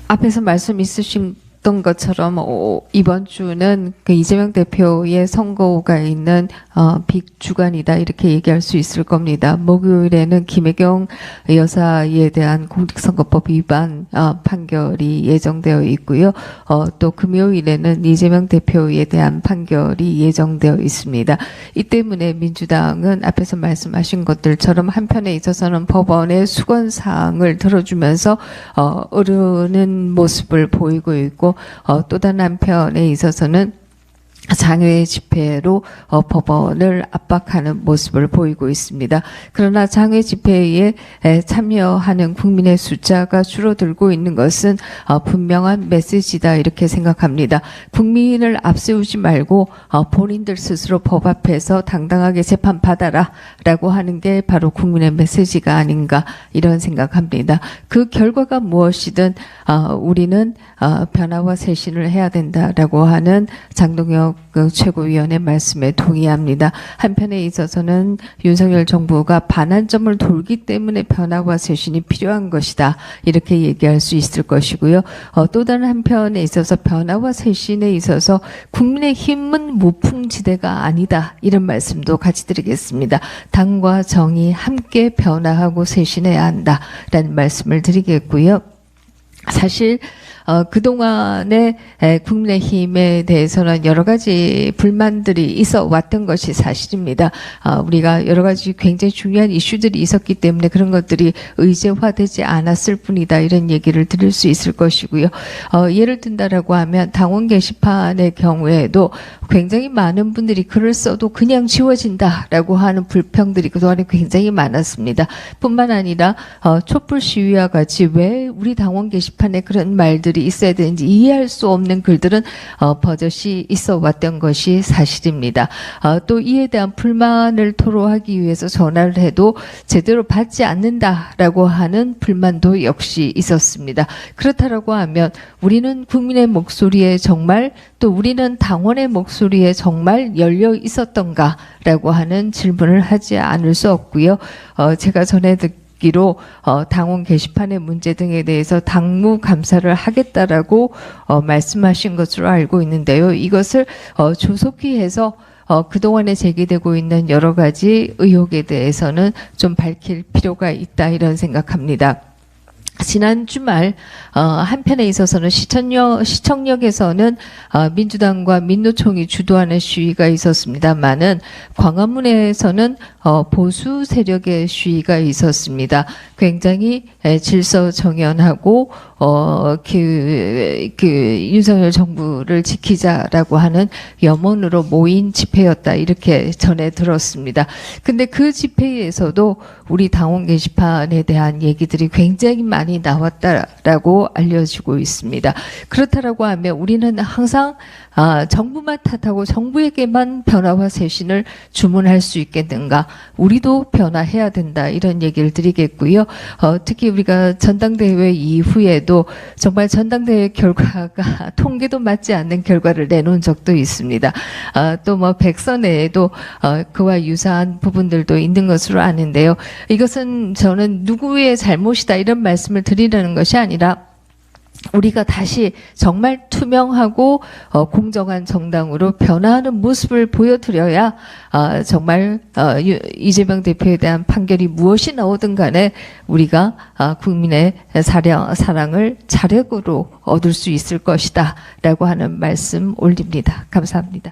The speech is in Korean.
앞에서 말씀 있으신 것처럼 이번 주는 그 이재명 대표의 선거가 있는 빅 주간이다 이렇게 얘기할 수 있을 겁니다. 목요일에는 김혜경 여사에 대한 공직선거법 위반 판결이 예정되어 있고요. 또 금요일에는 이재명 대표에 대한 판결이 예정되어 있습니다. 이 때문에 민주당은 앞에서 말씀하신 것들처럼 한편에 있어서는 법원의 수건 사항을 들어주면서 어르는 모습을 보이고 있고 또 다른 한편에 있어서는 장외 집회로 법원을 압박하는 모습을 보이고 있습니다. 그러나 장외 집회에 참여하는 국민의 숫자가 줄어들고 있는 것은 분명한 메시지다 이렇게 생각합니다. 국민을 앞세우지 말고 본인들 스스로 법 앞에서 당당하게 재판받아라 라고 하는 게 바로 국민의 메시지가 아닌가 이런 생각합니다. 그 결과가 무엇이든 우리는 변화와 쇄신을 해야 된다라고 하는 장동혁 그 최고위원의 말씀에 동의합니다. 한편에 있어서는 윤석열 정부가 반환점을 돌기 때문에 변화와 쇄신이 필요한 것이다. 이렇게 얘기할 수 있을 것이고요. 또 다른 한편에 있어서 변화와 쇄신에 있어서 국민의힘은 무풍지대가 아니다. 이런 말씀도 같이 드리겠습니다. 당과 정이 함께 변화하고 쇄신해야 한다라는 말씀을 드리겠고요. 사실 그동안에 국민의힘에 대해서는 여러 가지 불만들이 있어 왔던 것이 사실입니다. 우리가 여러 가지 굉장히 중요한 이슈들이 있었기 때문에 그런 것들이 의제화되지 않았을 뿐이다 이런 얘기를 드릴 수 있을 것이고요. 예를 든다라고 하면 당원 게시판의 경우에도 굉장히 많은 분들이 글을 써도 그냥 지워진다라고 하는 불평들이 그동안에 굉장히 많았습니다. 뿐만 아니라 촛불 시위와 같이 왜 우리 당원 게시판에 그런 말들이 있어야 되는지 이해할 수 없는 글들은 버젓이 있어 왔던 것이 사실입니다. 또 이에 대한 불만을 토로하기 위해서 전화를 해도 제대로 받지 않는다라고 하는 불만도 역시 있었습니다. 그렇다라고 하면 우리는 국민의 목소리에 정말 또 우리는 당원의 목소리에 정말 열려 있었던가라고 하는 질문을 하지 않을 수 없고요. 제가 전에 기로 당원 게시판의 문제 등에 대해서 당무 감사를 하겠다라고 말씀하신 것으로 알고 있는데요. 이것을 조속히 해서 그동안에 제기되고 있는 여러 가지 의혹에 대해서는 좀 밝힐 필요가 있다 이런 생각합니다. 지난 주말 한편에 있어서는 시청역에서는 민주당과 민노총이 주도하는 시위가 있었습니다만은 광화문에서는 보수 세력의 시위가 있었습니다. 굉장히 질서정연하고 윤석열 정부를 지키자라고 하는 염원으로 모인 집회였다 이렇게 전해 들었습니다. 근데 그 집회에서도 우리 당원 게시판에 대한 얘기들이 굉장히 많이 나왔다라고 알려지고 있습니다. 그렇다라고 하면 우리는 항상 정부만 탓하고 정부에게만 변화와 쇄신을 주문할 수 있겠는가? 우리도 변화해야 된다 이런 얘기를 드리겠고요. 특히 우리가 전당대회 이후에도 정말 전당대회 결과가 통계도 맞지 않는 결과를 내놓은 적도 있습니다. 또 뭐 백선에도 그와 유사한 부분들도 있는 것으로 아는데요. 이것은 저는 누구의 잘못이다 이런 말씀을 드리려는 것이 아니라 우리가 다시 정말 투명하고 공정한 정당으로 변화하는 모습을 보여드려야 정말 이재명 대표에 대한 판결이 무엇이 나오든 간에 우리가 국민의 사랑을 자력으로 얻을 수 있을 것이다 라고 하는 말씀 올립니다. 감사합니다.